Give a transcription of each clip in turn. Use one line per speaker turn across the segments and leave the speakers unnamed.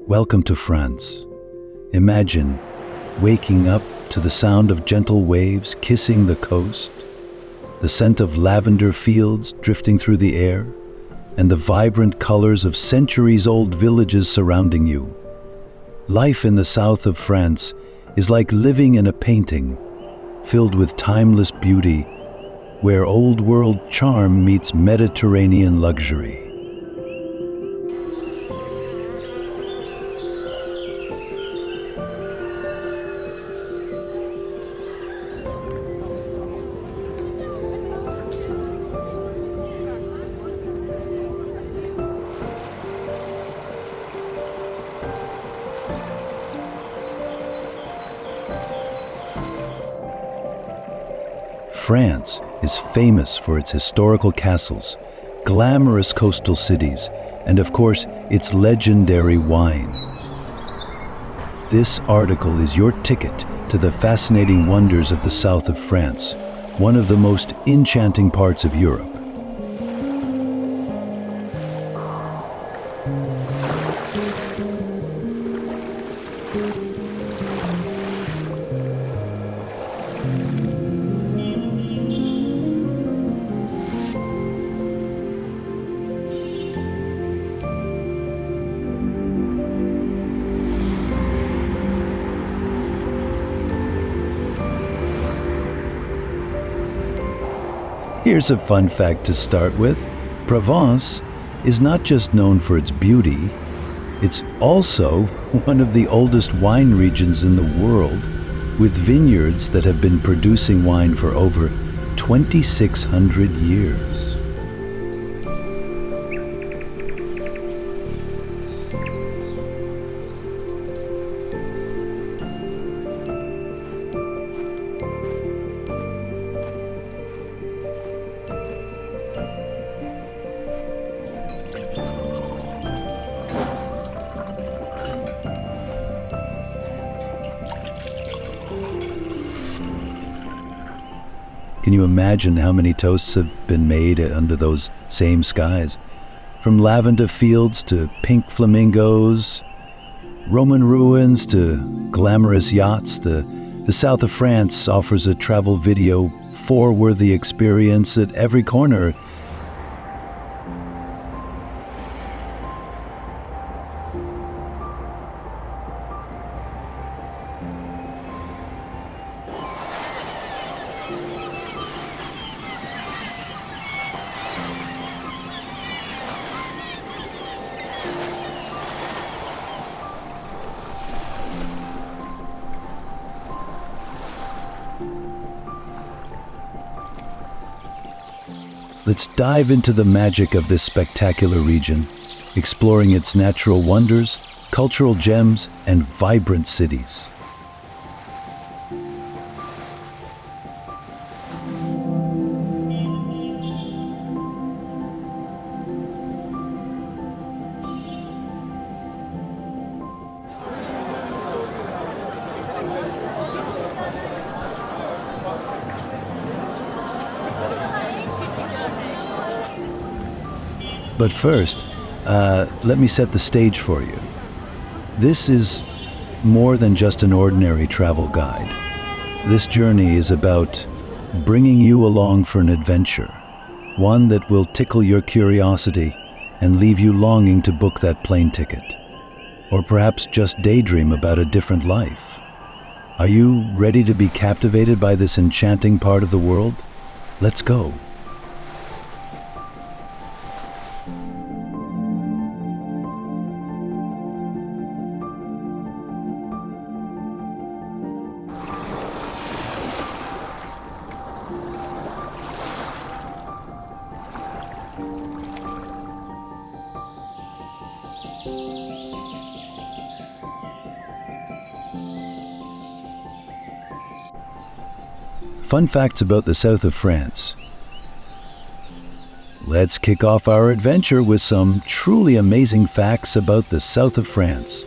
Welcome to France. Imagine waking up to the sound of gentle waves kissing the coast, the scent of lavender fields drifting through the air, and the vibrant colors of centuries-old villages surrounding you. Life in the south of France is like living in a painting, filled with timeless beauty, where old-world charm meets Mediterranean luxury. France is famous for its historical castles, glamorous coastal cities, and of course, its legendary wine. This article is your ticket to the fascinating wonders of the south of France, one of the most enchanting parts of Europe. Here's a fun fact to start with. Provence is not just known for its beauty, it's also one of the oldest wine regions in the world, with vineyards that have been producing wine for over 2,600 years. Can you imagine how many toasts have been made under those same skies? From lavender fields to pink flamingos, Roman ruins to glamorous yachts, the south of France offers a travel video for-worthy experience at every corner. Let's dive into the magic of this spectacular region, exploring its natural wonders, cultural gems, and vibrant cities. But first, let me set the stage for you. This is more than just an ordinary travel guide. This journey is about bringing you along for an adventure, one that will tickle your curiosity and leave you longing to book that plane ticket, or perhaps just daydream about a different life. Are you ready to be captivated by this enchanting part of the world? Let's go. Fun facts about the south of France. Let's kick off our adventure with some truly amazing facts about the south of France.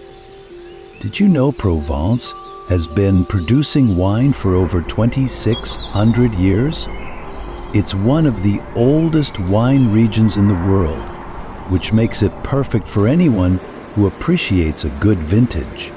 Did you know Provence has been producing wine for over 2,600 years? It's one of the oldest wine regions in the world, which makes it perfect for anyone who appreciates a good vintage.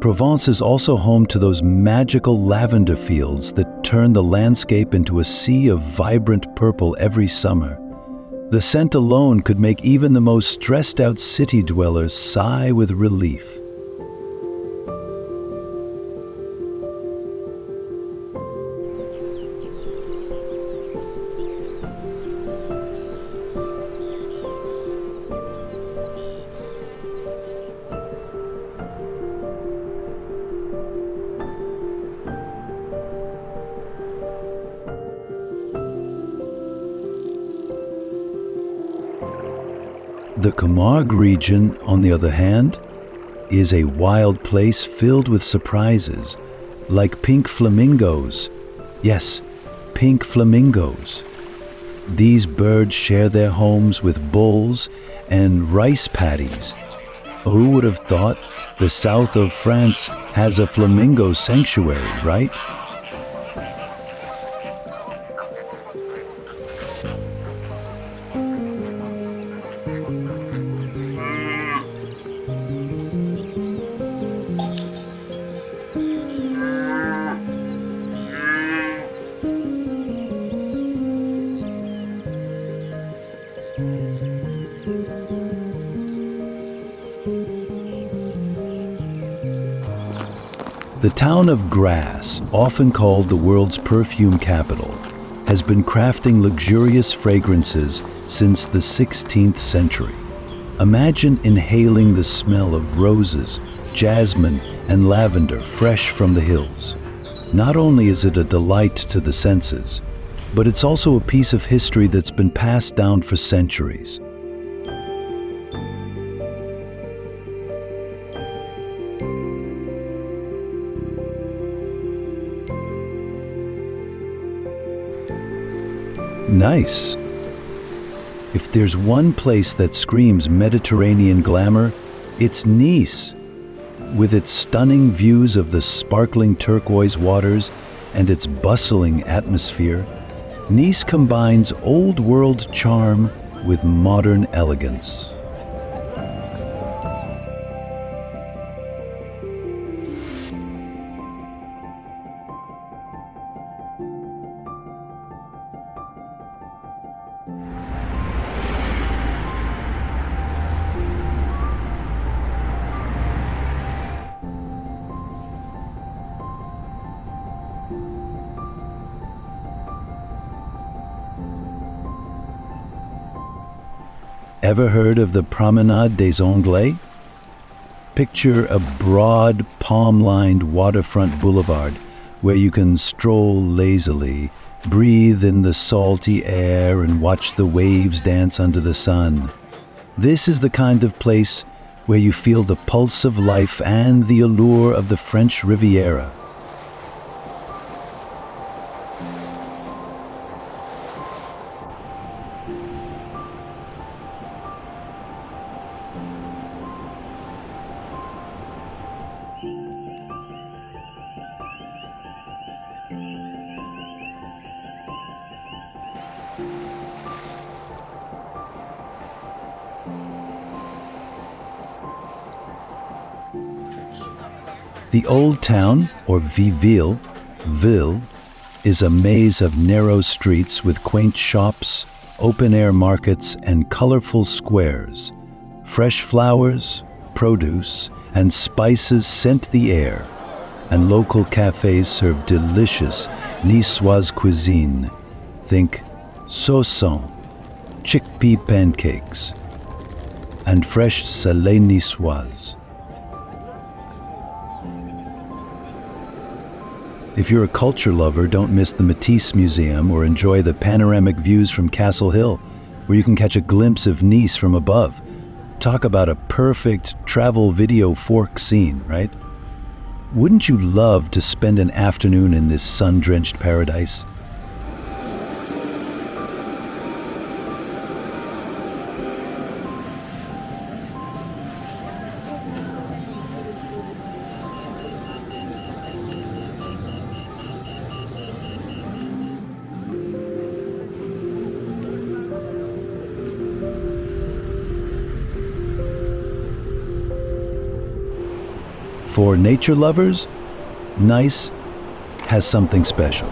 Provence is also home to those magical lavender fields that turn the landscape into a sea of vibrant purple every summer. The scent alone could make even the most stressed out city dwellers sigh with relief. The Camargue region, on the other hand, is a wild place filled with surprises, like pink flamingos. Yes, pink flamingos. These birds share their homes with bulls and rice paddies. Who would have thought the south of France has a flamingo sanctuary, right? The town of Grasse, often called the world's perfume capital, has been crafting luxurious fragrances since the 16th century. Imagine inhaling the smell of roses, jasmine, and lavender fresh from the hills. Not only is it a delight to the senses, but it's also a piece of history that's been passed down for centuries. Nice. If there's one place that screams Mediterranean glamour, it's Nice. With its stunning views of the sparkling turquoise waters and its bustling atmosphere, Nice combines old-world charm with modern elegance. Ever heard of the Promenade des Anglais? Picture a broad, palm-lined waterfront boulevard where you can stroll lazily, breathe in the salty air, and watch the waves dance under the sun. This is the kind of place where you feel the pulse of life and the allure of the French Riviera. The Old Town, or ville, is a maze of narrow streets with quaint shops, open-air markets, and colorful squares. Fresh flowers, produce, and spices scent the air, and local cafes serve delicious Niçoise cuisine. Think saucisson, chickpea pancakes, and fresh salé niçoise. If you're a culture lover, don't miss the Matisse Museum or enjoy the panoramic views from Castle Hill, where you can catch a glimpse of Nice from above. Talk about a perfect travel video fork scene, right? Wouldn't you love to spend an afternoon in this sun-drenched paradise? For nature lovers, Nice has something special.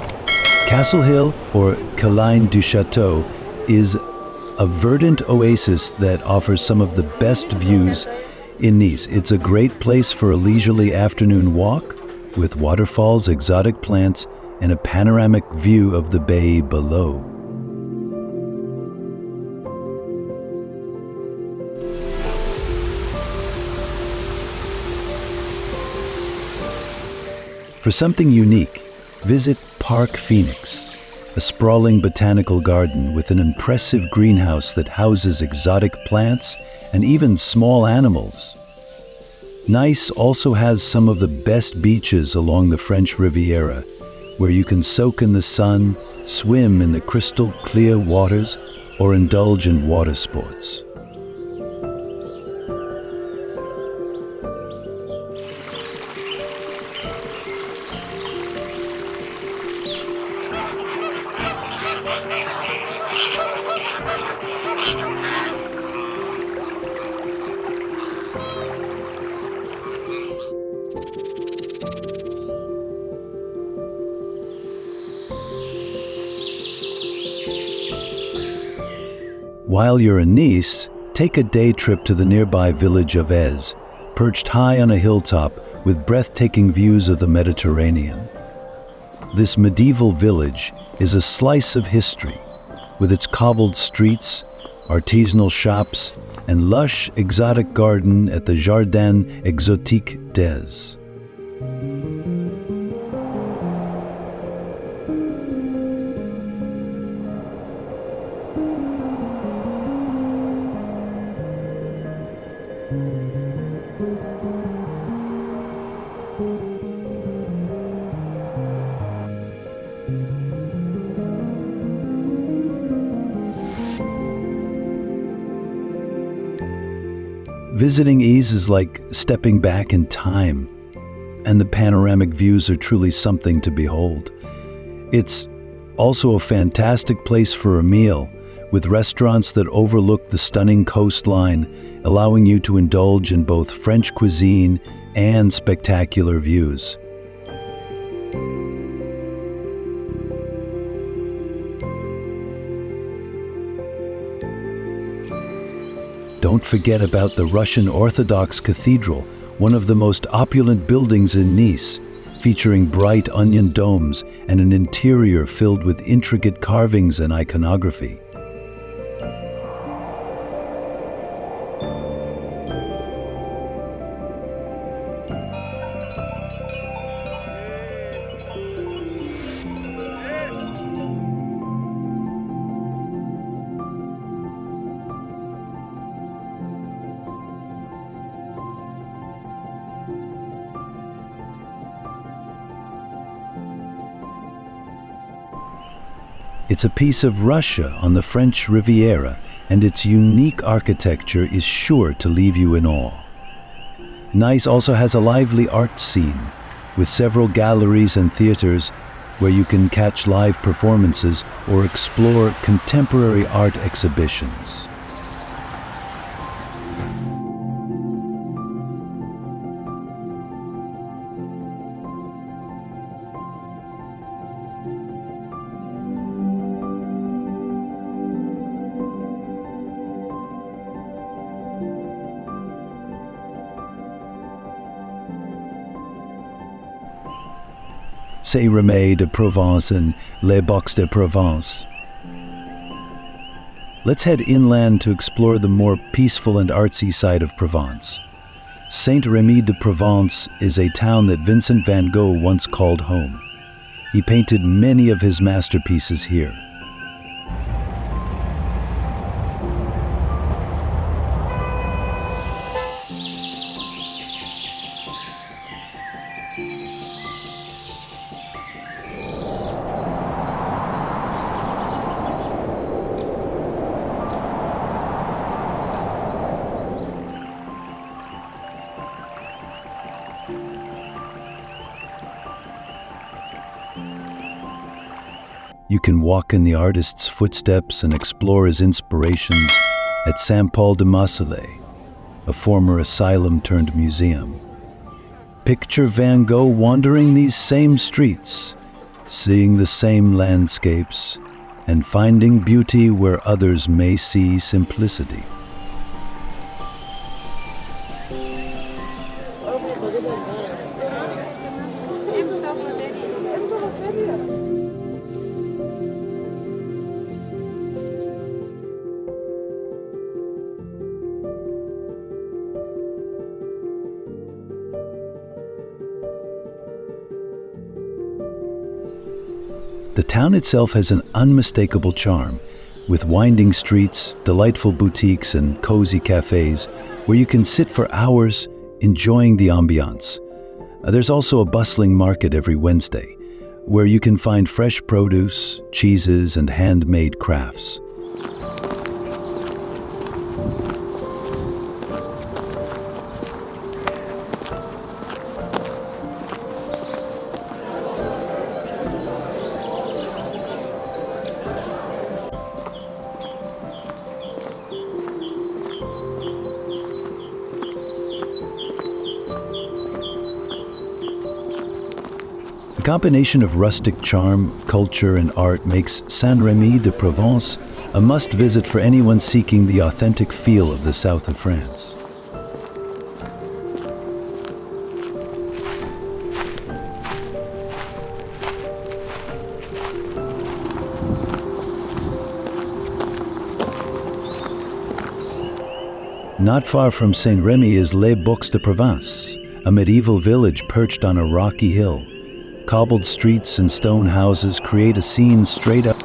Castle Hill, or Colline du Château, is a verdant oasis that offers some of the best views in Nice. It's a great place for a leisurely afternoon walk with waterfalls, exotic plants, and a panoramic view of the bay below. For something unique, visit Park Phoenix, a sprawling botanical garden with an impressive greenhouse that houses exotic plants and even small animals. Nice also has some of the best beaches along the French Riviera, where you can soak in the sun, swim in the crystal clear waters, or indulge in water sports. While you're in Nice, take a day trip to the nearby village of Èze, perched high on a hilltop with breathtaking views of the Mediterranean. This medieval village is a slice of history, with its cobbled streets, artisanal shops, and lush exotic garden at the Jardin Exotique d'Èze. Visiting Èze is like stepping back in time, and the panoramic views are truly something to behold. It's also a fantastic place for a meal, with restaurants that overlook the stunning coastline, allowing you to indulge in both French cuisine and spectacular views. Don't forget about the Russian Orthodox Cathedral, one of the most opulent buildings in Nice, featuring bright onion domes and an interior filled with intricate carvings and iconography. It's a piece of Russia on the French Riviera, and its unique architecture is sure to leave you in awe. Nice also has a lively art scene, with several galleries and theaters where you can catch live performances or explore contemporary art exhibitions. Saint-Rémy-de-Provence and Baux-de-Provence. Let's head inland to explore the more peaceful and artsy side of Provence. Saint-Rémy-de-Provence is a town that Vincent van Gogh once called home. He painted many of his masterpieces here. You can walk in the artist's footsteps and explore his inspirations at Saint-Paul-de-Marseille, a former asylum turned museum. Picture Van Gogh wandering these same streets, seeing the same landscapes, and finding beauty where others may see simplicity. The town itself has an unmistakable charm, with winding streets, delightful boutiques, and cozy cafes where you can sit for hours enjoying the ambiance. There's also a bustling market every Wednesday, where you can find fresh produce, cheeses, and handmade crafts. The combination of rustic charm, culture, and art makes Saint-Rémy-de-Provence a must-visit for anyone seeking the authentic feel of the south of France. Not far from Saint-Rémy is Baux-de-Provence, a medieval village perched on a rocky hill. Cobbled streets and stone houses create a scene straight up.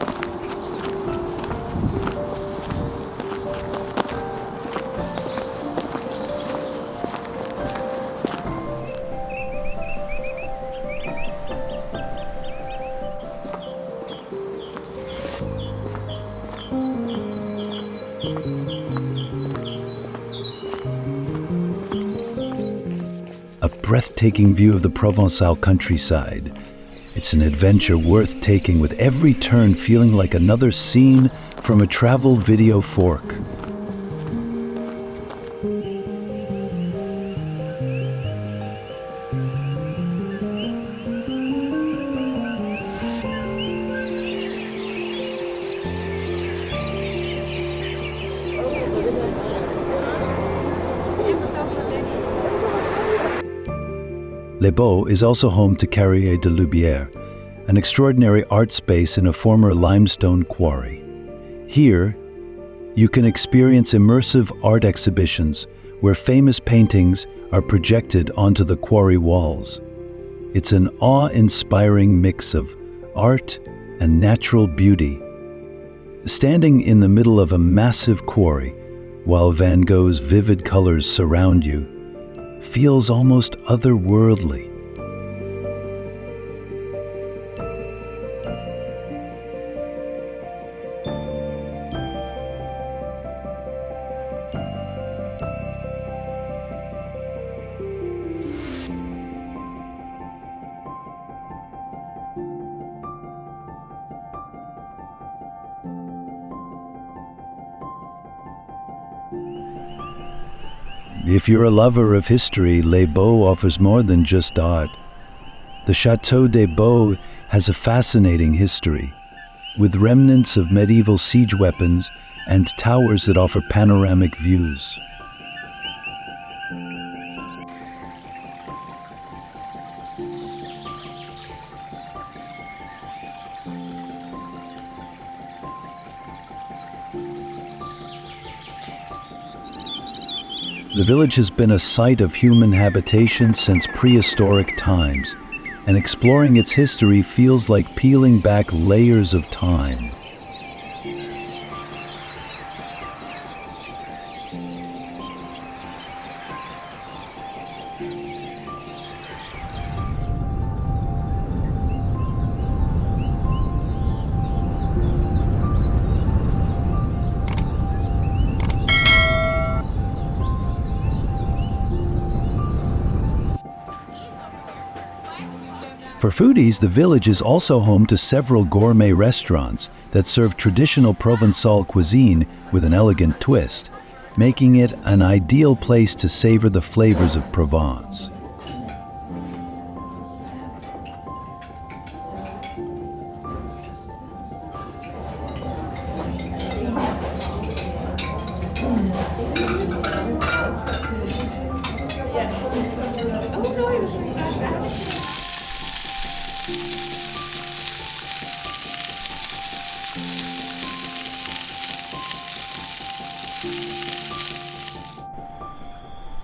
A breathtaking view of the Provençal countryside. It's an adventure worth taking, with every turn feeling like another scene from a travel video fork. Les Baux is also home to Carrier de Loubière, an extraordinary art space in a former limestone quarry. Here, you can experience immersive art exhibitions where famous paintings are projected onto the quarry walls. It's an awe-inspiring mix of art and natural beauty. Standing in the middle of a massive quarry, while Van Gogh's vivid colors surround you, feels almost otherworldly. If you're a lover of history, Les Baux offers more than just art. The Château des Baux has a fascinating history, with remnants of medieval siege weapons and towers that offer panoramic views. The village has been a site of human habitation since prehistoric times, and exploring its history feels like peeling back layers of time. For foodies, the village is also home to several gourmet restaurants that serve traditional Provençal cuisine with an elegant twist, making it an ideal place to savor the flavors of Provence.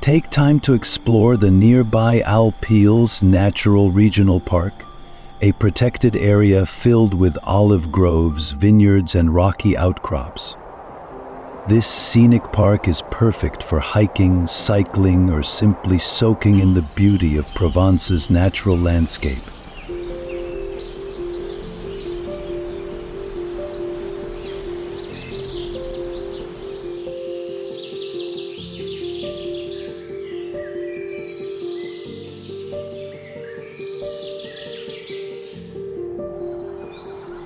Take time to explore the nearby Alpilles Natural Regional Park, a protected area filled with olive groves, vineyards, and rocky outcrops. This scenic park is perfect for hiking, cycling, or simply soaking in the beauty of Provence's natural landscape.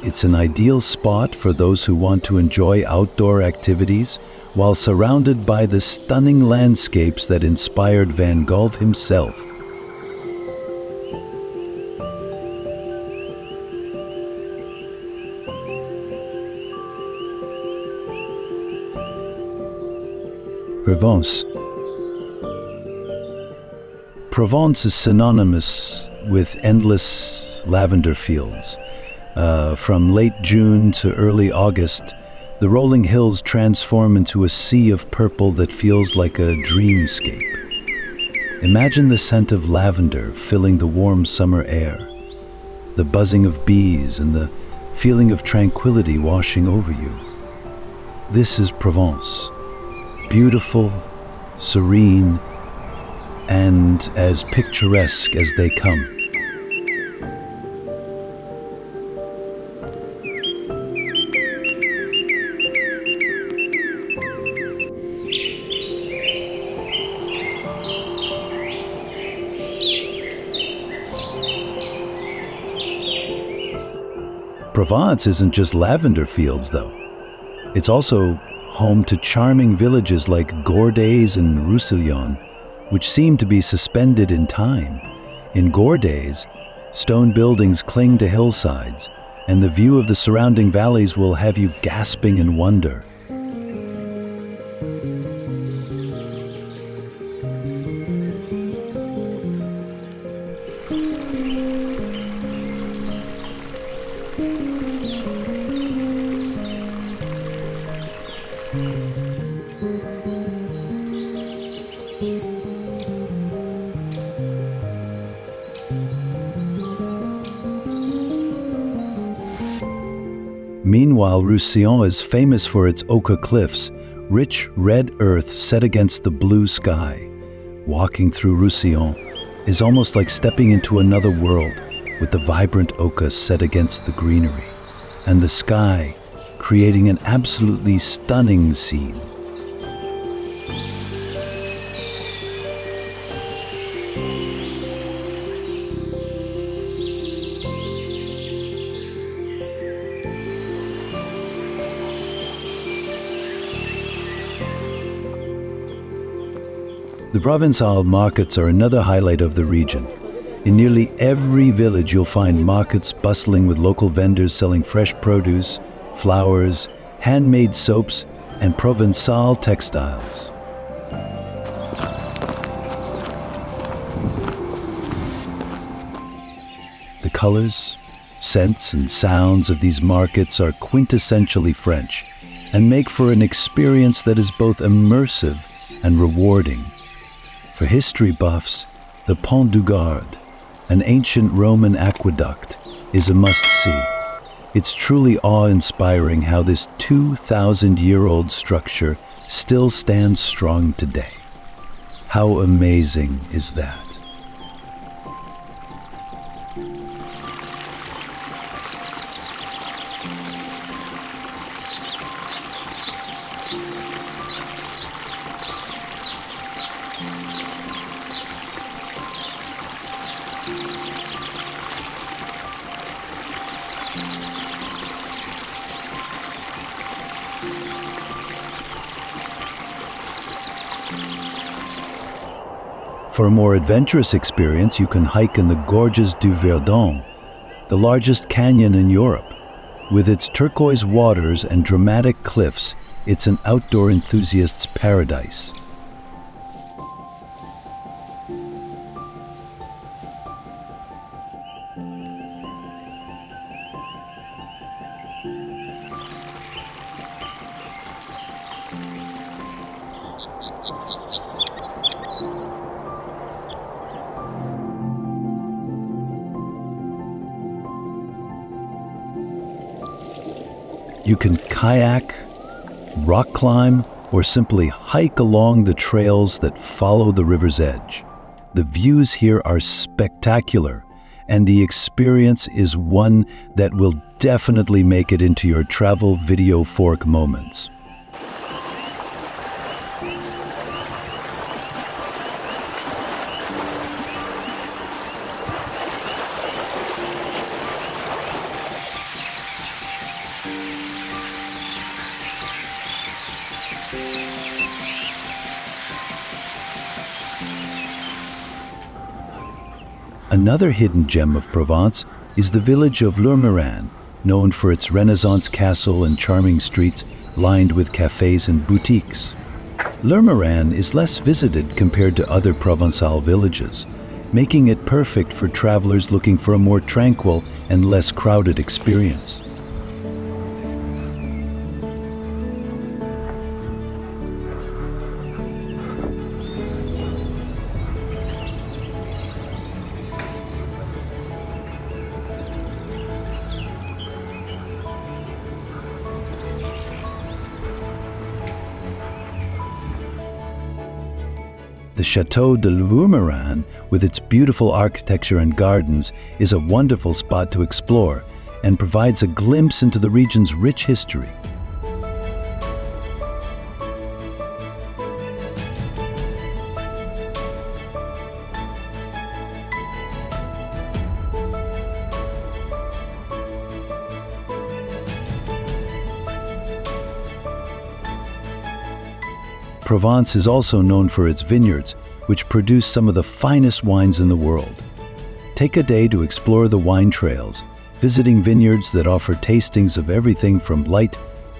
It's an ideal spot for those who want to enjoy outdoor activities while surrounded by the stunning landscapes that inspired Van Gogh himself. Provence. Provence is synonymous with endless lavender fields. From late June to early August, the rolling hills transform into a sea of purple that feels like a dreamscape. Imagine the scent of lavender filling the warm summer air, the buzzing of bees and the feeling of tranquility washing over you. This is Provence, beautiful, serene, and as picturesque as they come. Provence isn't just lavender fields, though. It's also home to charming villages like Gordes and Roussillon, which seem to be suspended in time. In Gordes, stone buildings cling to hillsides, and the view of the surrounding valleys will have you gasping in wonder. Meanwhile, Roussillon is famous for its Oka cliffs, rich red earth set against the blue sky. Walking through Roussillon is almost like stepping into another world, with the vibrant Oka set against the greenery, and the sky creating an absolutely stunning scene. The Provençal markets are another highlight of the region. In nearly every village you'll find markets bustling with local vendors selling fresh produce, flowers, handmade soaps, and Provençal textiles. The colors, scents, and sounds of these markets are quintessentially French and make for an experience that is both immersive and rewarding. For history buffs, the Pont du Gard, an ancient Roman aqueduct, is a must-see. It's truly awe-inspiring how this 2,000-year-old structure still stands strong today. How amazing is that? For a more adventurous experience, you can hike in the Gorges du Verdon, the largest canyon in Europe. With its turquoise waters and dramatic cliffs, it's an outdoor enthusiast's paradise. You can kayak, rock climb, or simply hike along the trails that follow the river's edge. The views here are spectacular, and the experience is one that will definitely make it into your travel video fork moments. Another hidden gem of Provence is the village of Lourmarin, known for its Renaissance castle and charming streets lined with cafes and boutiques. Lourmarin is less visited compared to other Provençal villages, making it perfect for travelers looking for a more tranquil and less crowded experience. The Château de Lourmarin, with its beautiful architecture and gardens, is a wonderful spot to explore and provides a glimpse into the region's rich history. Provence is also known for its vineyards, which produce some of the finest wines in the world. Take a day to explore the wine trails, visiting vineyards that offer tastings of everything from light,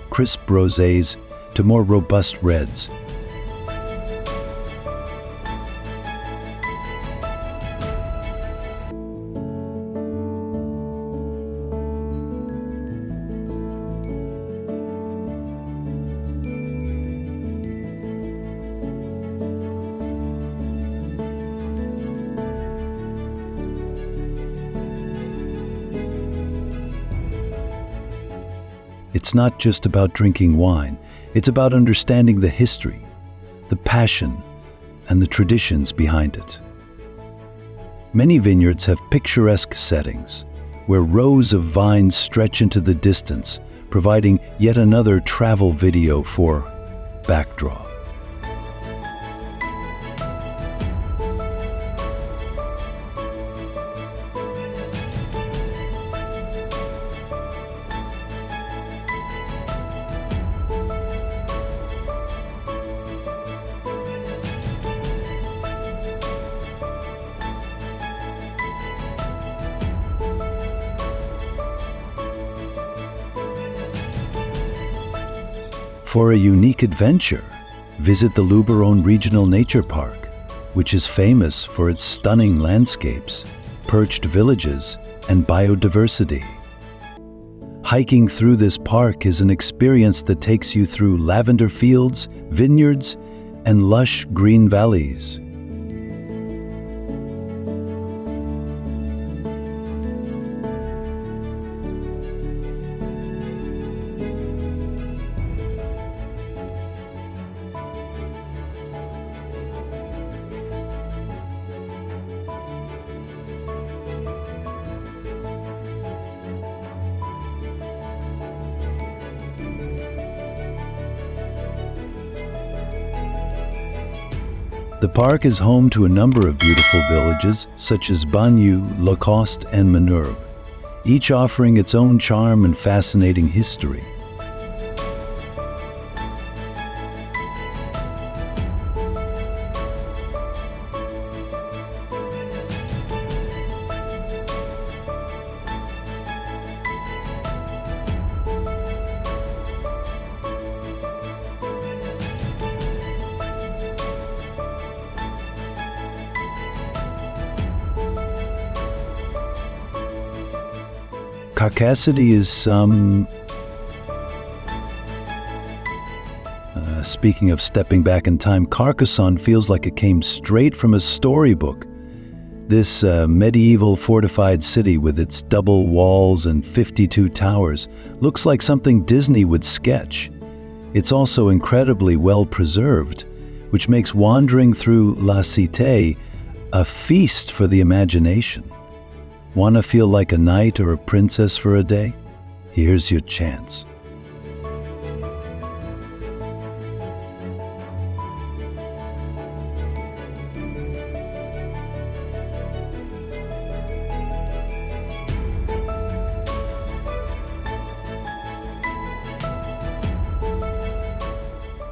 crisp rosés to more robust reds. It's not just about drinking wine, it's about understanding the history, the passion, and the traditions behind it. Many vineyards have picturesque settings, where rows of vines stretch into the distance, providing yet another travel video for backdrop. For a unique adventure, visit the Luberon Regional Nature Park, which is famous for its stunning landscapes, perched villages, and biodiversity. Hiking through this park is an experience that takes you through lavender fields, vineyards, and lush green valleys. The park is home to a number of beautiful villages, such as Bagnoux, Lacoste, and Minerve, each offering its own charm and fascinating history. Carcassonne is speaking of stepping back in time, Carcassonne feels like it came straight from a storybook. This medieval fortified city with its double walls and 52 towers looks like something Disney would sketch. It's also incredibly well preserved, which makes wandering through La Cité a feast for the imagination. Want to feel like a knight or a princess for a day? Here's your chance.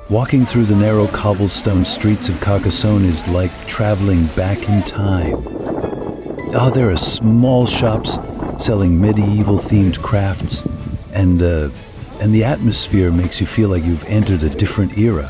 Walking through the narrow cobblestone streets of Carcassonne is like traveling back in time. Oh, there are small shops selling medieval-themed crafts, and the atmosphere makes you feel like you've entered a different era.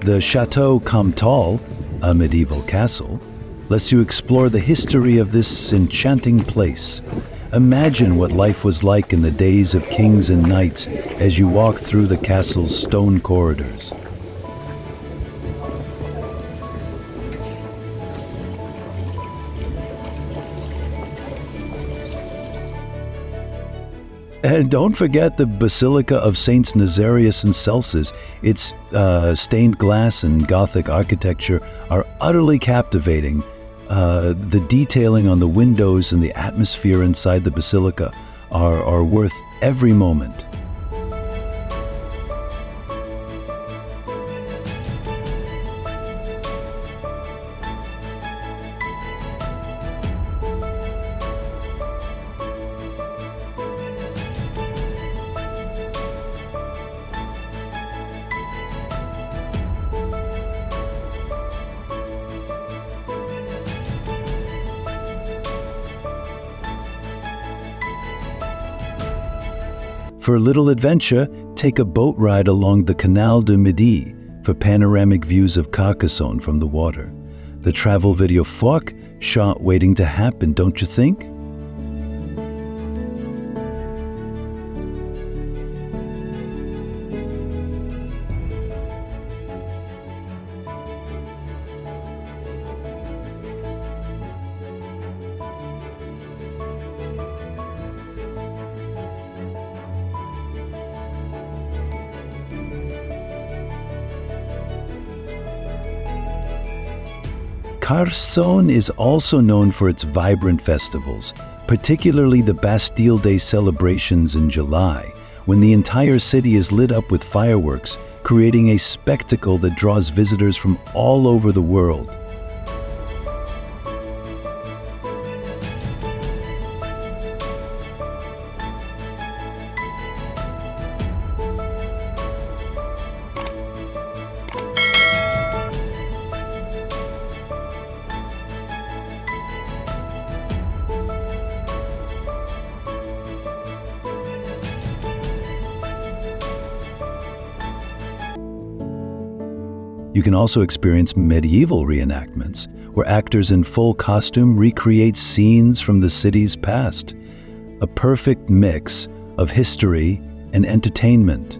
The Chateau Comtal, a medieval castle, lets you explore the history of this enchanting place. Imagine what life was like in the days of kings and knights as you walk through the castle's stone corridors. And don't forget the Basilica of Saints Nazarius and Celsus. Its stained glass and Gothic architecture are utterly captivating. The detailing on the windows and the atmosphere inside the basilica are worth every moment. For a little adventure, take a boat ride along the Canal du Midi for panoramic views of Carcassonne from the water. The travel video Phoque shot waiting to happen, don't you think? Carcassonne is also known for its vibrant festivals, particularly the Bastille Day celebrations in July, when the entire city is lit up with fireworks, creating a spectacle that draws visitors from all over the world. You can also experience medieval reenactments, where actors in full costume recreate scenes from the city's past. A perfect mix of history and entertainment.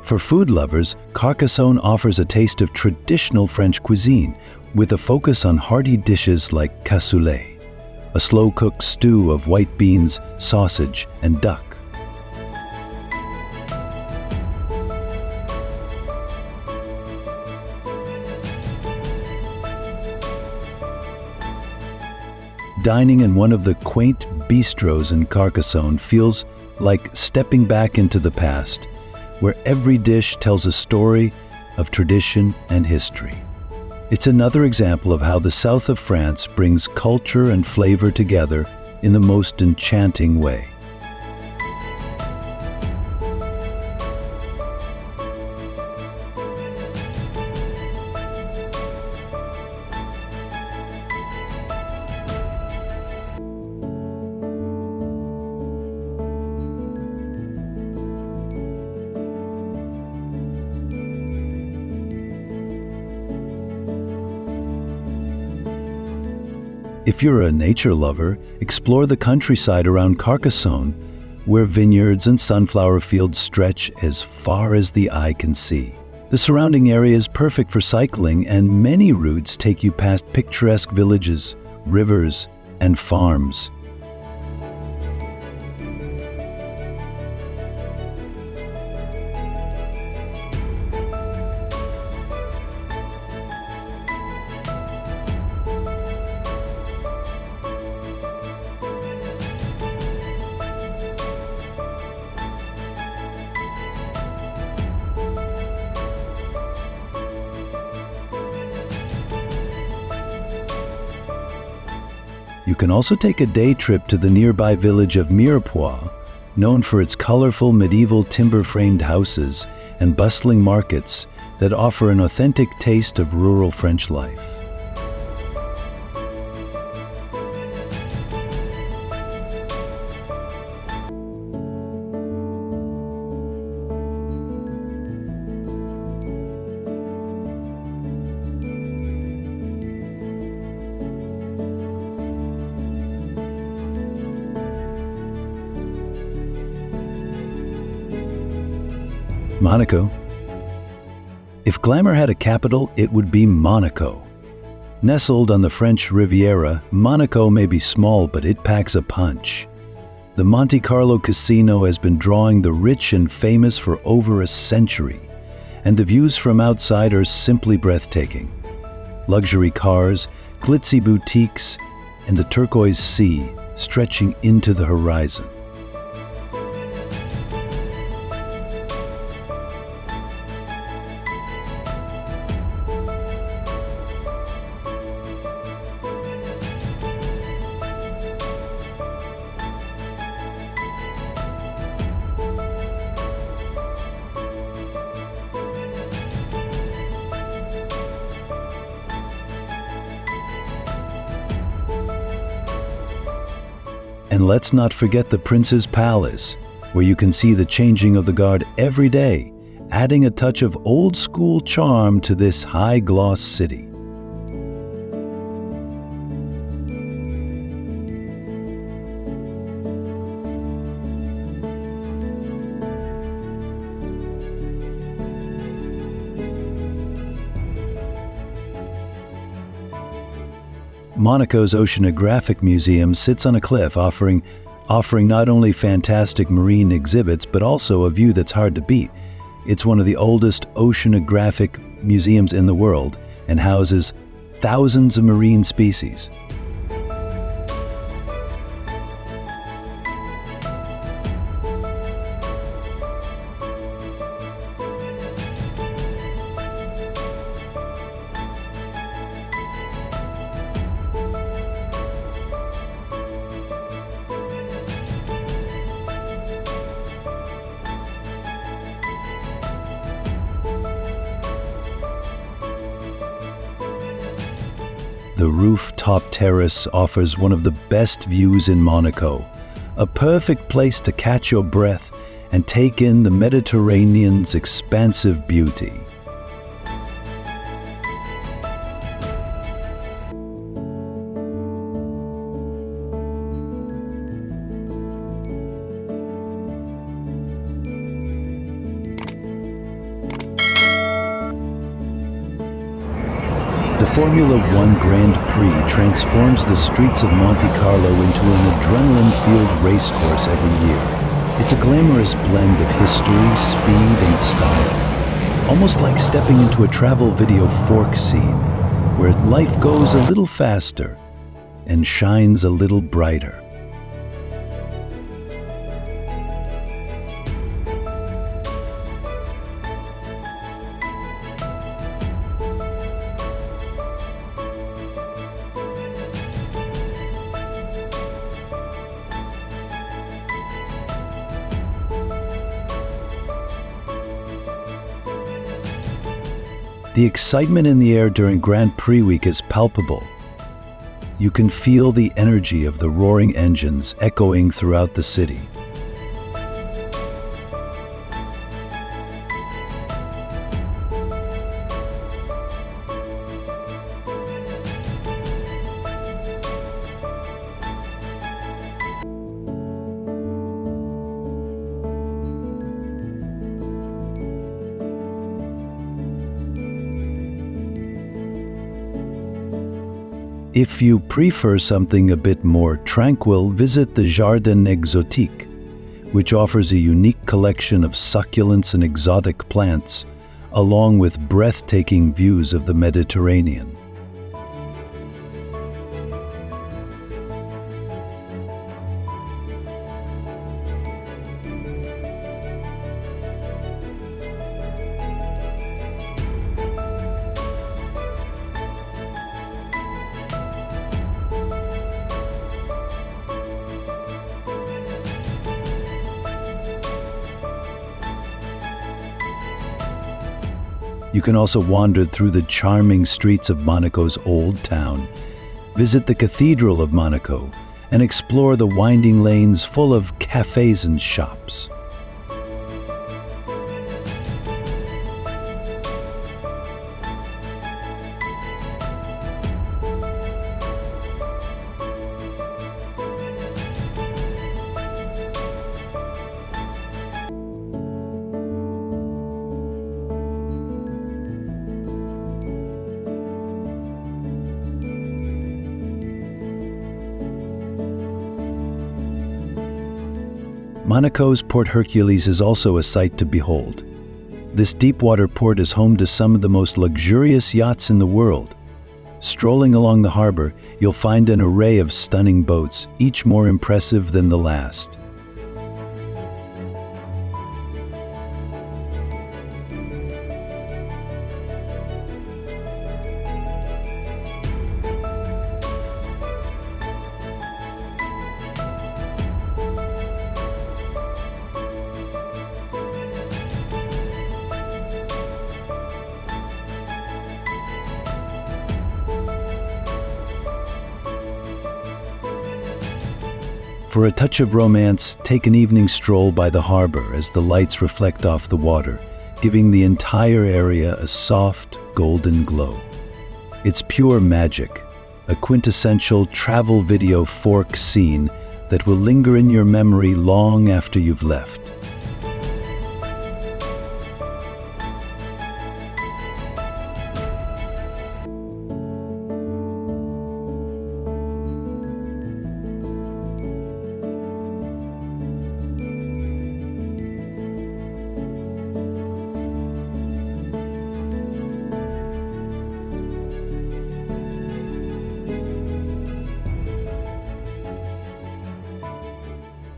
For food lovers, Carcassonne offers a taste of traditional French cuisine with a focus on hearty dishes like cassoulet, a slow-cooked stew of white beans, sausage, and duck. Dining in one of the quaint bistros in Carcassonne feels like stepping back into the past, where every dish tells a story of tradition and history. It's another example of how the south of France brings culture and flavor together in the most enchanting way. If you're a nature lover, explore the countryside around Carcassonne, where vineyards and sunflower fields stretch as far as the eye can see. The surrounding area is perfect for cycling, and many routes take you past picturesque villages, rivers, and farms. You can also take a day trip to the nearby village of Mirepoix, known for its colorful medieval timber-framed houses and bustling markets that offer an authentic taste of rural French life. Monaco. If glamour had a capital, it would be Monaco. Nestled on the French Riviera, Monaco may be small, but it packs a punch. The Monte Carlo casino has been drawing the rich and famous for over a century, and the views from outside are simply breathtaking. Luxury cars, glitzy boutiques, and the turquoise sea stretching into the horizon. And let's not forget the Prince's Palace, where you can see the changing of the guard every day, adding a touch of old-school charm to this high-gloss city. Monaco's Oceanographic Museum sits on a cliff, offering not only fantastic marine exhibits, but also a view that's hard to beat. It's one of the oldest oceanographic museums in the world and houses thousands of marine species. The rooftop terrace offers one of the best views in Monaco, a perfect place to catch your breath and take in the Mediterranean's expansive beauty. The Formula One Grand Prix transforms the streets of Monte Carlo into an adrenaline-fueled racecourse every year. It's a glamorous blend of history, speed, and style. Almost like stepping into a travel video fork scene, where life goes a little faster and shines a little brighter. The excitement in the air during Grand Prix week is palpable. You can feel the energy of the roaring engines echoing throughout the city. If you prefer something a bit more tranquil, visit the Jardin Exotique, which offers a unique collection of succulents and exotic plants, along with breathtaking views of the Mediterranean. You can also wander through the charming streets of Monaco's Old Town, visit the Cathedral of Monaco, and explore the winding lanes full of cafes and shops. Monaco's Port Hercules is also a sight to behold. This deep-water port is home to some of the most luxurious yachts in the world. Strolling along the harbor, you'll find an array of stunning boats, each more impressive than the last. For a touch of romance, take an evening stroll by the harbor as the lights reflect off the water, giving the entire area a soft, golden glow. It's pure magic, a quintessential travel video fork scene that will linger in your memory long after you've left.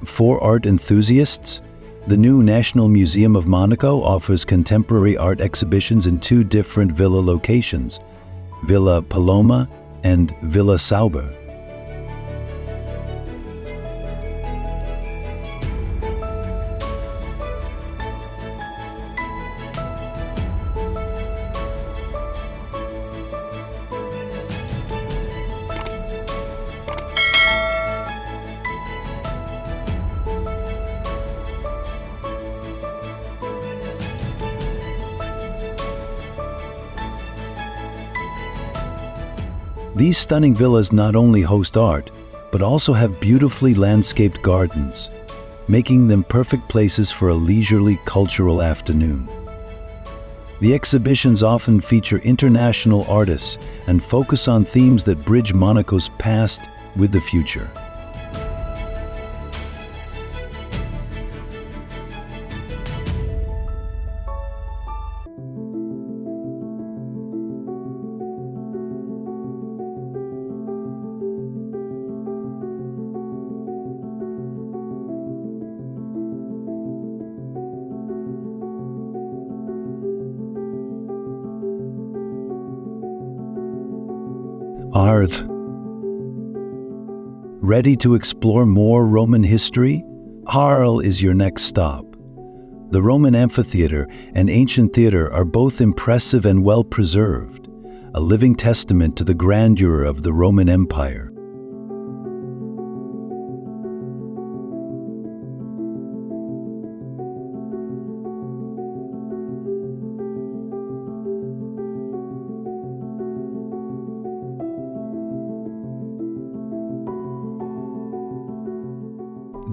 For art enthusiasts, the new National Museum of Monaco offers contemporary art exhibitions in two different villa locations, Villa Paloma and Villa Sauber. These stunning villas not only host art, but also have beautifully landscaped gardens, making them perfect places for a leisurely cultural afternoon. The exhibitions often feature international artists and focus on themes that bridge Monaco's past with the future. Arles. Ready to explore more Roman history? Arles is your next stop. The Roman amphitheater and ancient theater are both impressive and well preserved, a living testament to the grandeur of the Roman Empire.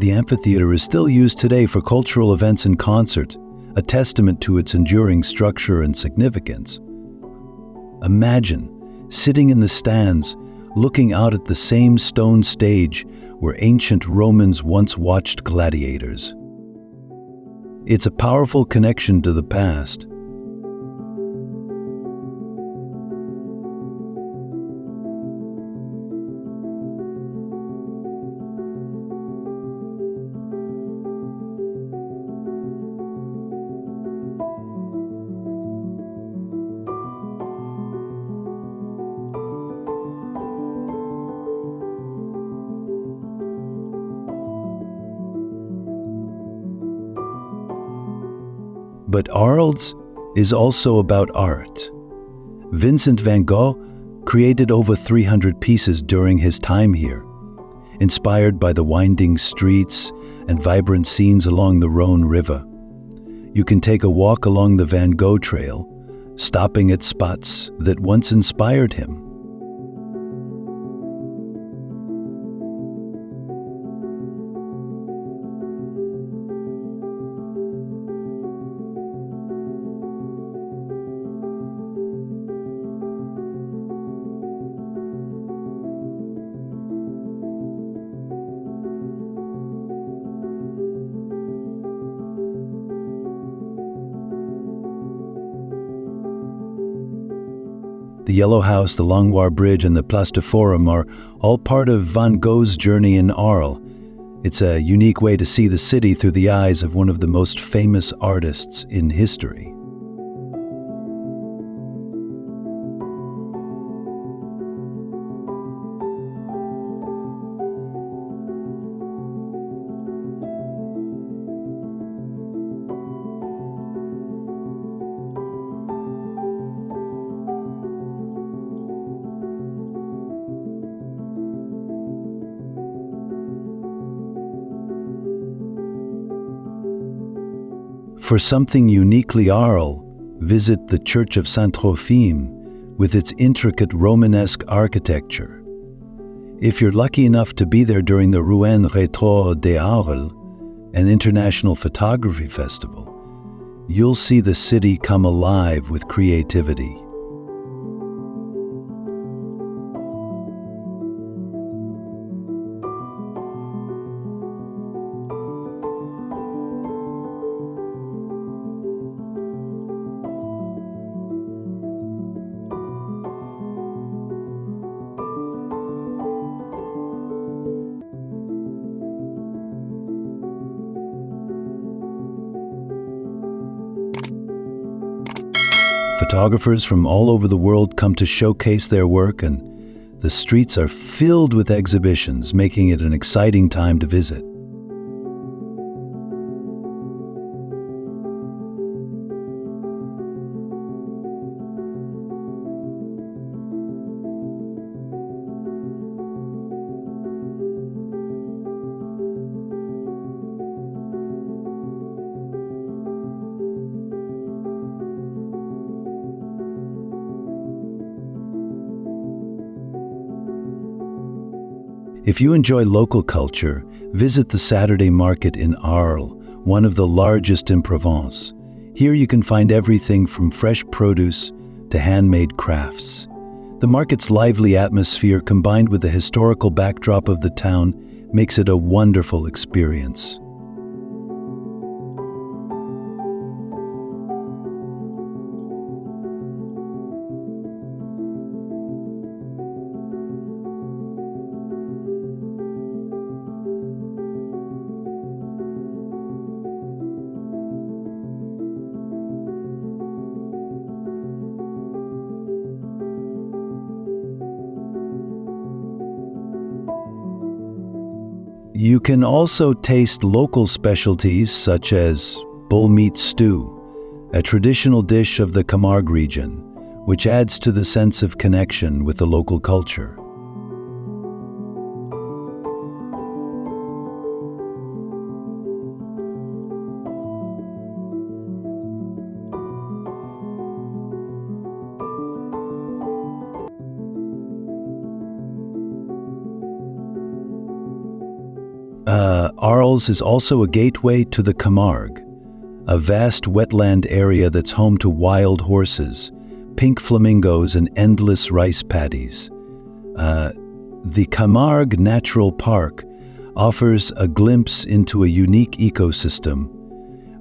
The amphitheater is still used today for cultural events and concerts, a testament to its enduring structure and significance. Imagine sitting in the stands, looking out at the same stone stage where ancient Romans once watched gladiators. It's a powerful connection to the past. But Arles is also about art. Vincent van Gogh created over 300 pieces during his time here, inspired by the winding streets and vibrant scenes along the Rhône River. You can take a walk along the Van Gogh Trail, stopping at spots that once inspired him. The Yellow House, the Langlois Bridge, and the Place de Forum are all part of Van Gogh's journey in Arles. It's a unique way to see the city through the eyes of one of the most famous artists in history. For something uniquely Arles, visit the Church of Saint-Tropez with its intricate Romanesque architecture. If you're lucky enough to be there during the Rouen Rétro des Arles, an international photography festival, you'll see the city come alive with creativity. Photographers from all over the world come to showcase their work, and the streets are filled with exhibitions, making it an exciting time to visit. If you enjoy local culture, visit the Saturday market in Arles, one of the largest in Provence. Here you can find everything from fresh produce to handmade crafts. The market's lively atmosphere combined with the historical backdrop of the town makes it a wonderful experience. You can also taste local specialties such as bull meat stew, a traditional dish of the Camargue region, which adds to the sense of connection with the local culture. Arles is also a gateway to the Camargue, a vast wetland area that's home to wild horses, pink flamingos, and endless rice paddies. The Camargue Natural Park offers a glimpse into a unique ecosystem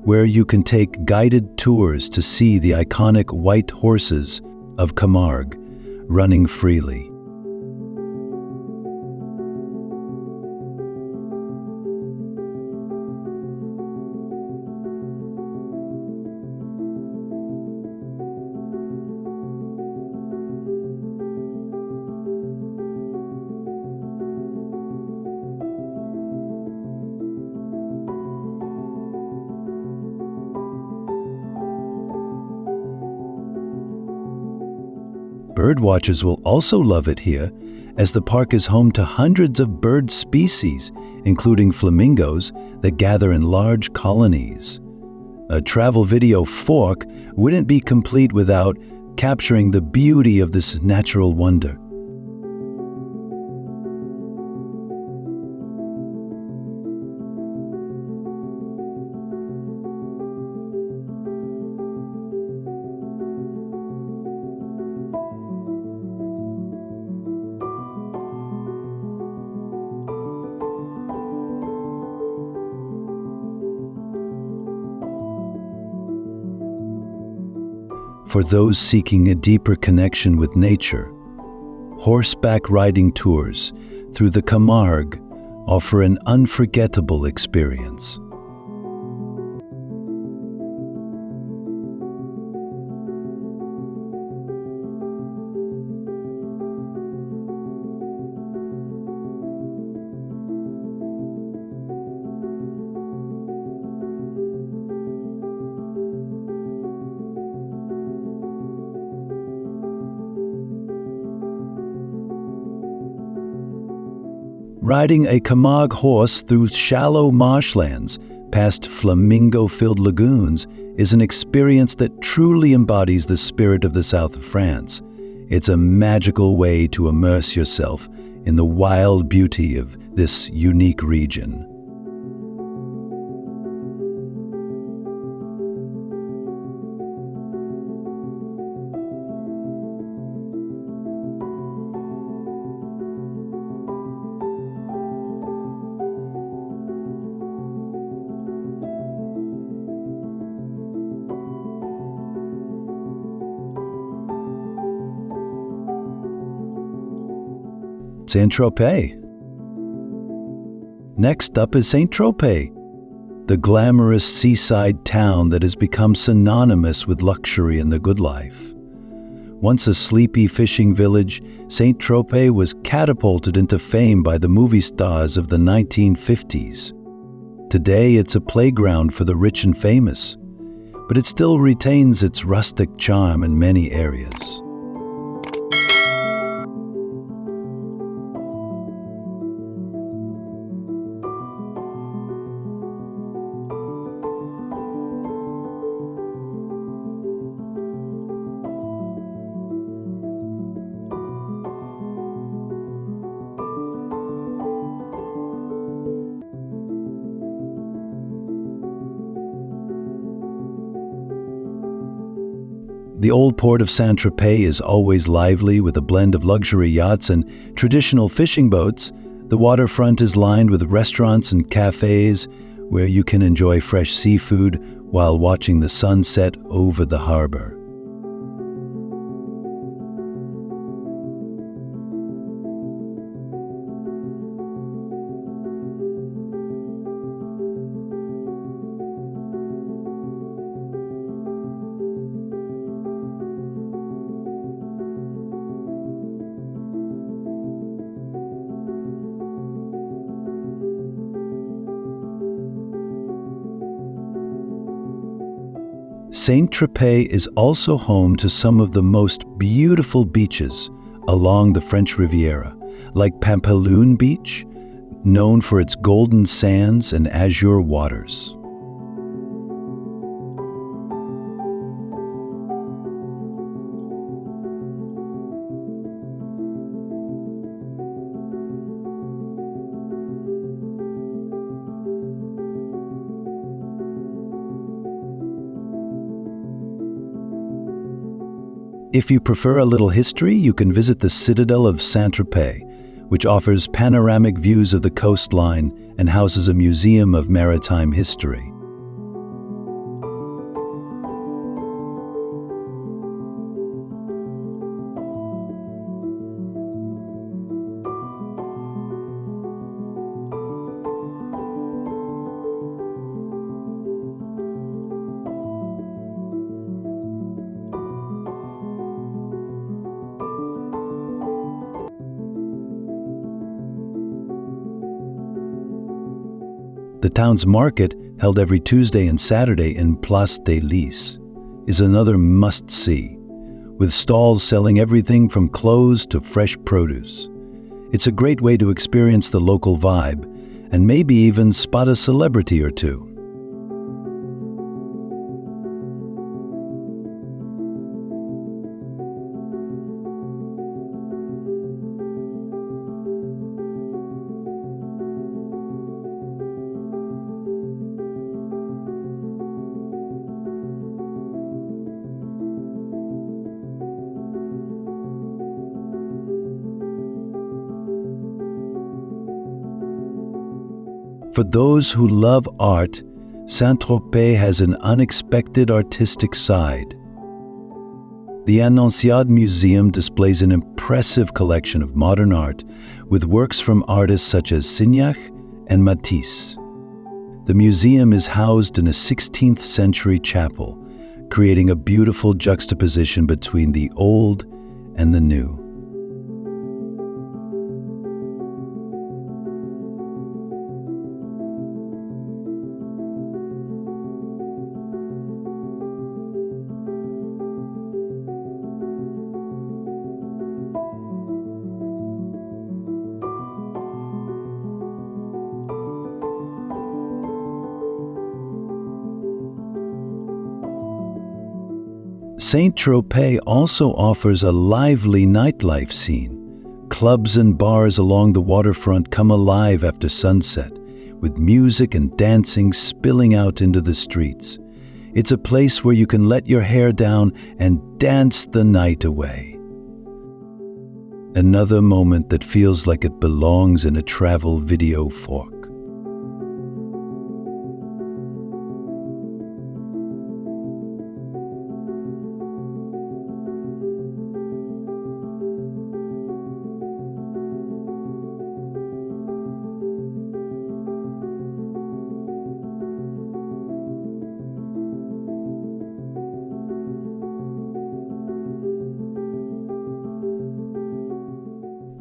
where you can take guided tours to see the iconic white horses of Camargue running freely. Birdwatchers will also love it here, as the park is home to hundreds of bird species, including flamingos that gather in large colonies. A travel video fork wouldn't be complete without capturing the beauty of this natural wonder. For those seeking a deeper connection with nature, horseback riding tours through the Camargue offer an unforgettable experience. Riding a Camargue horse through shallow marshlands past flamingo-filled lagoons is an experience that truly embodies the spirit of the south of France. It's a magical way to immerse yourself in the wild beauty of this unique region. Saint-Tropez. Next up is Saint-Tropez, the glamorous seaside town that has become synonymous with luxury and the good life. Once a sleepy fishing village, Saint-Tropez was catapulted into fame by the movie stars of the 1950s. Today it's a playground for the rich and famous, but it still retains its rustic charm in many areas. The old port of Saint-Tropez is always lively with a blend of luxury yachts and traditional fishing boats. The waterfront is lined with restaurants and cafes where you can enjoy fresh seafood while watching the sunset over the harbor. Saint-Tropez is also home to some of the most beautiful beaches along the French Riviera, like Pampelune Beach, known for its golden sands and azure waters. If you prefer a little history, you can visit the Citadel of Saint-Tropez, which offers panoramic views of the coastline and houses a museum of maritime history. The town's market, held every Tuesday and Saturday in Place des Lys, is another must-see, with stalls selling everything from clothes to fresh produce. It's a great way to experience the local vibe and maybe even spot a celebrity or two. For those who love art, Saint-Tropez has an unexpected artistic side. The Annonciade Museum displays an impressive collection of modern art with works from artists such as Signac and Matisse. The museum is housed in a 16th century chapel, creating a beautiful juxtaposition between the old and the new. Saint-Tropez also offers a lively nightlife scene. Clubs and bars along the waterfront come alive after sunset, with music and dancing spilling out into the streets. It's a place where you can let your hair down and dance the night away. Another moment that feels like it belongs in a travel video fork.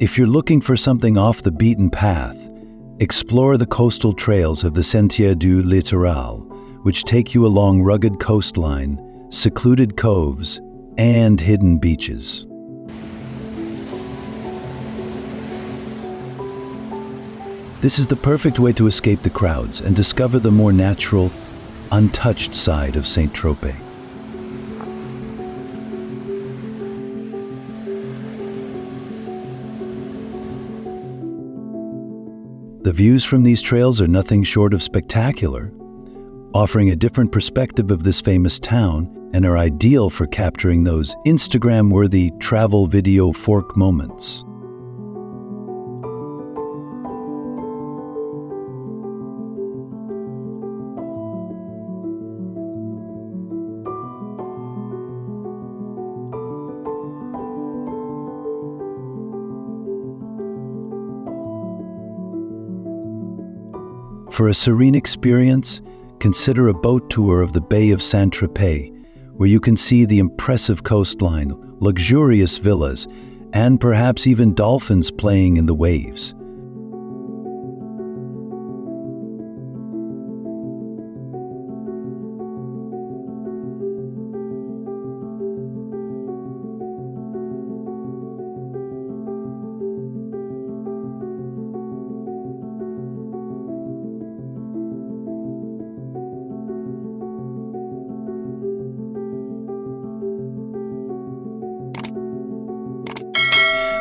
If you're looking for something off the beaten path, explore the coastal trails of the Sentier du Littoral, which take you along rugged coastline, secluded coves, and hidden beaches. This is the perfect way to escape the crowds and discover the more natural, untouched side of Saint-Tropez. The views from these trails are nothing short of spectacular. offering a different perspective of this famous town and are ideal for capturing those Instagram-worthy travel video fork moments. For a serene experience, consider a boat tour of the Bay of Saint-Tropez, where you can see the impressive coastline, luxurious villas, and perhaps even dolphins playing in the waves.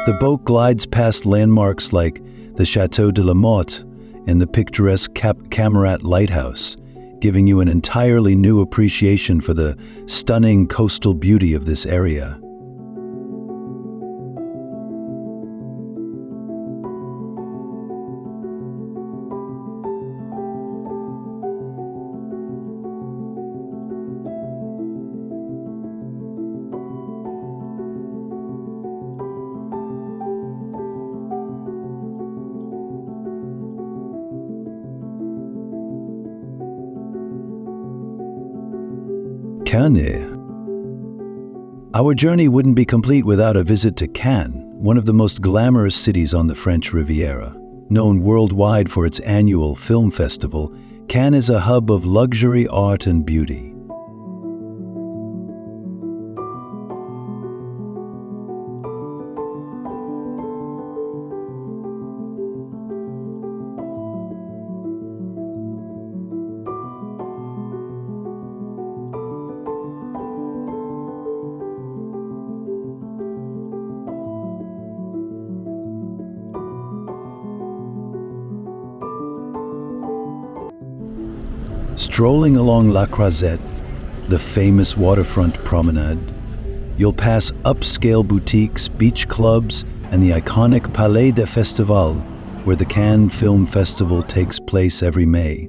The boat glides past landmarks like the Château de la Motte and the picturesque Camarat Lighthouse, giving you an entirely new appreciation for the stunning coastal beauty of this area. Cannes. Our journey wouldn't be complete without a visit to Cannes, one of the most glamorous cities on the French Riviera. Known worldwide for its annual film festival, Cannes is a hub of luxury, art, and beauty. Strolling along La Croisette, the famous waterfront promenade, you'll pass upscale boutiques, beach clubs, and the iconic Palais des Festivals, where the Cannes Film Festival takes place every May.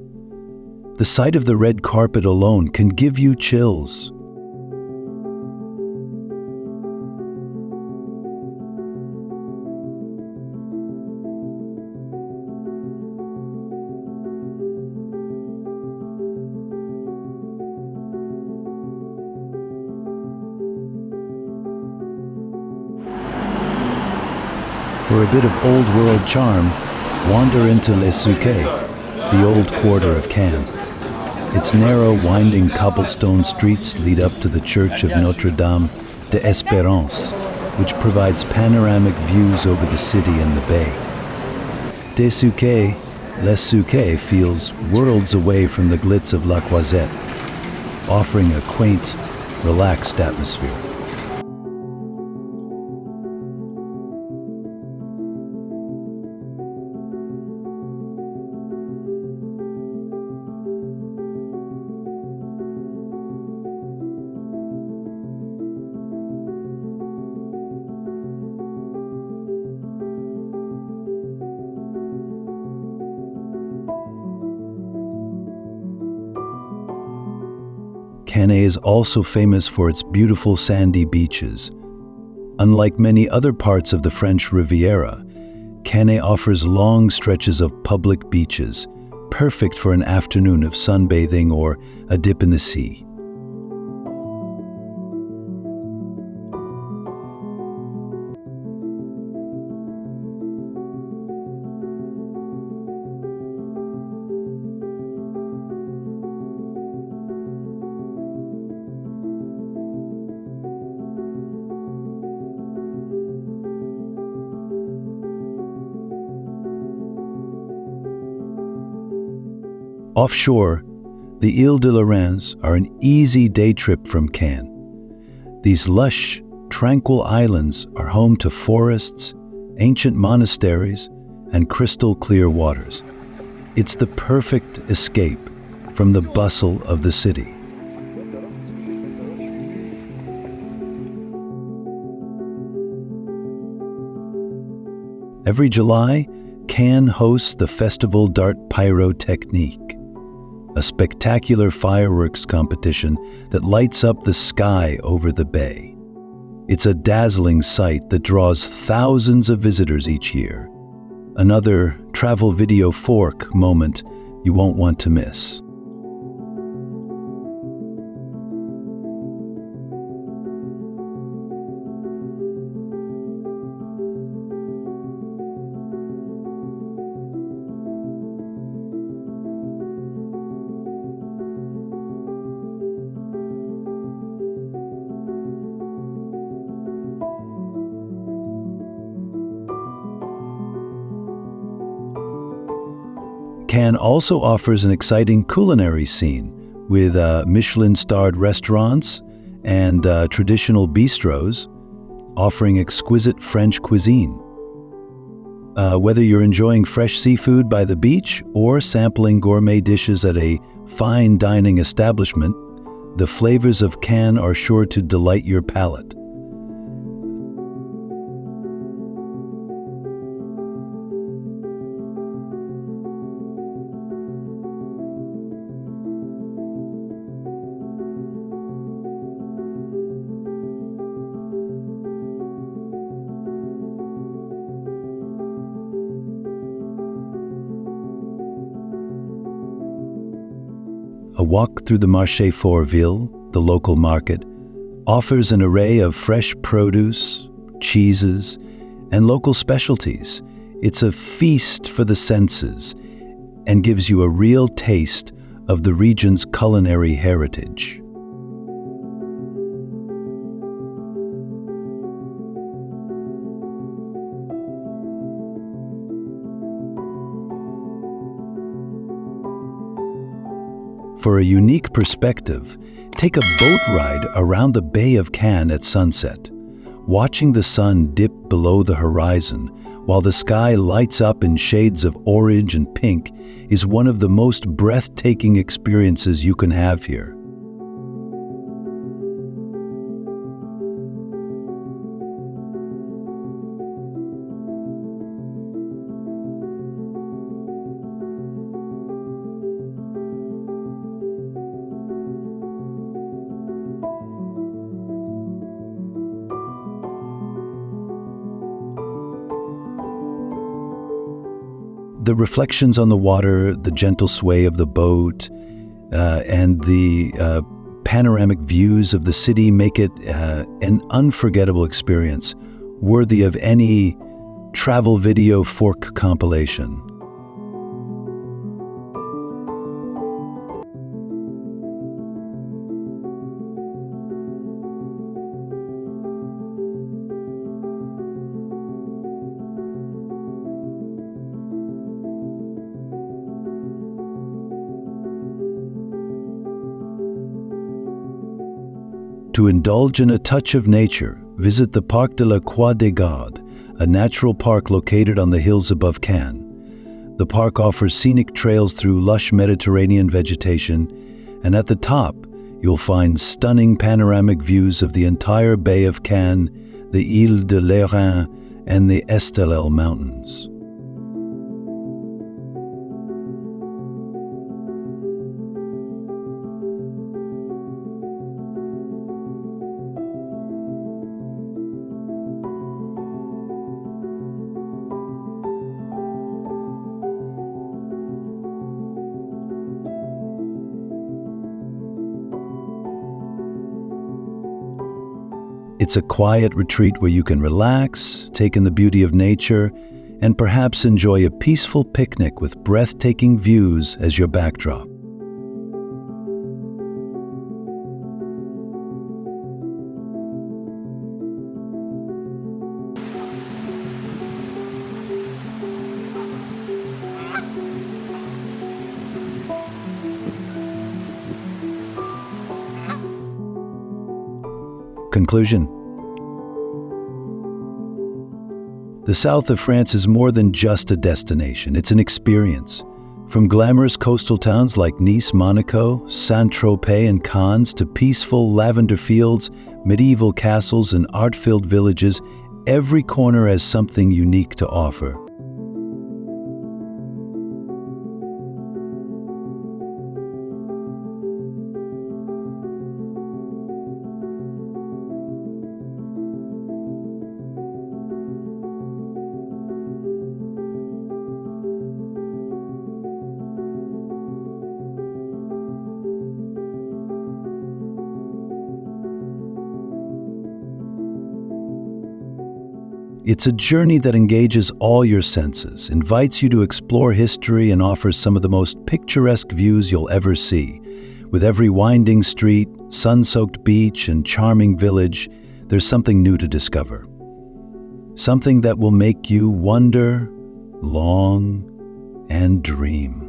The sight of the red carpet alone can give you chills. For a bit of old-world charm, wander into Les Souquets, the old quarter of Cannes. Its narrow, winding cobblestone streets lead up to the Church of Notre-Dame d'Espérance, which provides panoramic views over the city and the bay. Des Souquets, Les Souquets feels worlds away from the glitz of La Croisette, offering a quaint, relaxed atmosphere. Cannes is also famous for its beautiful sandy beaches. Unlike many other parts of the French Riviera, Cannes offers long stretches of public beaches, perfect for an afternoon of sunbathing or a dip in the sea. Offshore, the Îles de Lorraine are an easy day trip from Cannes. These lush, tranquil islands are home to forests, ancient monasteries, and crystal clear waters. It's the perfect escape from the bustle of the city. Every July, Cannes hosts the Festival d'Art Pyrotechnique, a spectacular fireworks competition that lights up the sky over the bay. It's a dazzling sight that draws thousands of visitors each year. Another travel video fork moment you won't want to miss. Cannes also offers an exciting culinary scene with Michelin-starred restaurants and traditional bistros offering exquisite French cuisine. Whether you're enjoying fresh seafood by the beach or sampling gourmet dishes at a fine dining establishment, the flavors of Cannes are sure to delight your palate. A walk through the Marché Fourville, the local market, offers an array of fresh produce, cheeses, and local specialties. It's a feast for the senses and gives you a real taste of the region's culinary heritage. For a unique perspective, take a boat ride around the Bay of Cannes at sunset. Watching the sun dip below the horizon while the sky lights up in shades of orange and pink is one of the most breathtaking experiences you can have here. The reflections on the water, the gentle sway of the boat, and the panoramic views of the city make it an unforgettable experience, worthy of any travel video fork compilation. To indulge in a touch of nature, visit the Parc de la Croix des Gardes, a natural park located on the hills above Cannes. The park offers scenic trails through lush Mediterranean vegetation, and at the top, you'll find stunning panoramic views of the entire Bay of Cannes, the Île de l'Airain, and the Estelel Mountains. It's a quiet retreat where you can relax, take in the beauty of nature, and perhaps enjoy a peaceful picnic with breathtaking views as your backdrop. Conclusion. The south of France is more than just a destination. It's an experience, From glamorous coastal towns like Nice, Monaco, Saint-Tropez, and Cannes to peaceful lavender fields, medieval castles, and art-filled villages, every corner has something unique to offer. It's a journey that engages all your senses, invites you to explore history, and offers some of the most picturesque views you'll ever see. With every winding street, sun-soaked beach, and charming village, there's something new to discover. Something that will make you wonder, long, and dream.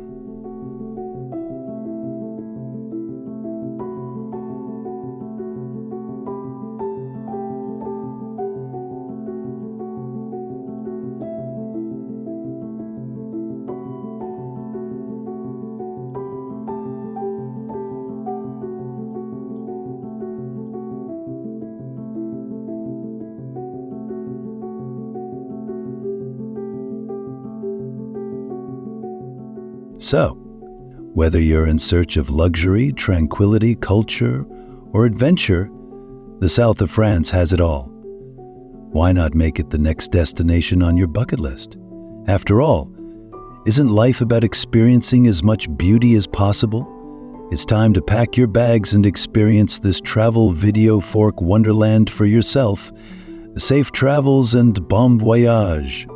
So, whether you're in search of luxury, tranquility, culture, or adventure, the south of France has it all. Why not make it the next destination on your bucket list? After all, isn't life about experiencing as much beauty as possible? It's time to pack your bags and experience this travel video fork wonderland for yourself. Safe travels and bon voyage!